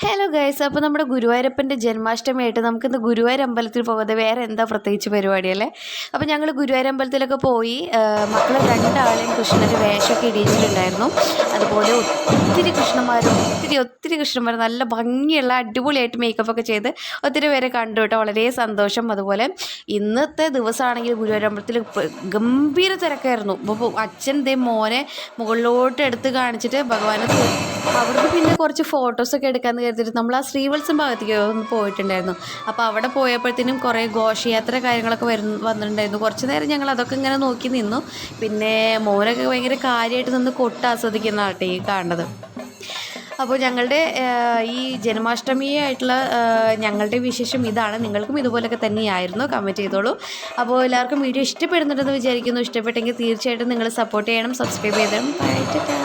Hello guys, അപ്പോൾ നമ്മുടെ ഗുരുവായൂരപ്പൻ്റെ ജന്മാഷ്ടമിയായിട്ട് നമുക്കിന്ന് ഗുരുവായൂർ അമ്പലത്തിൽ പോകാതെ വേറെ എന്താ പ്രത്യേകിച്ച് പരിപാടിയല്ലേ. അപ്പോൾ ഞങ്ങൾ ഗുരുവായൂർ അമ്പലത്തിലൊക്കെ പോയി മക്കൾ രണ്ടാളെയും കൃഷ്ണൻ്റെ വേഷമൊക്കെ ഇടിയിച്ചിട്ടുണ്ടായിരുന്നു. അതുപോലെ ഒത്തിരി കൃഷ്ണന്മാർ നല്ല ഭംഗിയുള്ള അടിപൊളിയായിട്ട് മേക്കപ്പൊക്കെ ചെയ്ത് ഒത്തിരി പേരെ കണ്ടു കേട്ടോ. വളരെ സന്തോഷം. അതുപോലെ ഇന്നത്തെ ദിവസമാണെങ്കിൽ ഗുരുവായൂർ അമ്പലത്തിൽ ഗംഭീര തിരക്കായിരുന്നു. അപ്പോൾ അച്ഛൻ മോനെ മുകളിലോട്ട് എടുത്ത് കാണിച്ചിട്ട് ഭഗവാനെ അവിടുന്ന് പിന്നെ കുറച്ച് ഫോട്ടോസൊക്കെ എടുക്കാമെന്ന് കരുതിയിട്ട് നമ്മൾ ആ ശ്രീവത്സം ഭാഗത്തേക്ക് ഒന്ന് പോയിട്ടുണ്ടായിരുന്നു. അപ്പോൾ അവിടെ പോയപ്പോഴത്തേനും കുറേ ഘോഷയാത്ര കാര്യങ്ങളൊക്കെ വന്നിട്ടുണ്ടായിരുന്നു. കുറച്ച് നേരം ഞങ്ങൾ അതൊക്കെ ഇങ്ങനെ നോക്കി നിന്നു. പിന്നെ മോനൊക്കെ ഭയങ്കര കാര്യമായിട്ട് നിന്ന് കൊട്ട് ആസ്വദിക്കുന്ന ആട്ടെ ഈ കാണുന്നത്. അപ്പോൾ ഞങ്ങളുടെ ഈ ജന്മാഷ്ടമിയായിട്ടുള്ള ഞങ്ങളുടെ വിശേഷം ഇതാണ്. നിങ്ങൾക്കും ഇതുപോലൊക്കെ തന്നെയായിരുന്നു. കമൻറ്റ് ചെയ്തോളൂ. അപ്പോൾ എല്ലാവർക്കും വീഡിയോ ഇഷ്ടപ്പെടുന്നുണ്ടെന്ന് വിചാരിക്കുന്നു. ഇഷ്ടപ്പെട്ടെങ്കിൽ തീർച്ചയായിട്ടും നിങ്ങൾ സപ്പോർട്ട് ചെയ്യണം, സബ്സ്ക്രൈബ് ചെയ്തണം. ബൈ, ടാറ്റാ.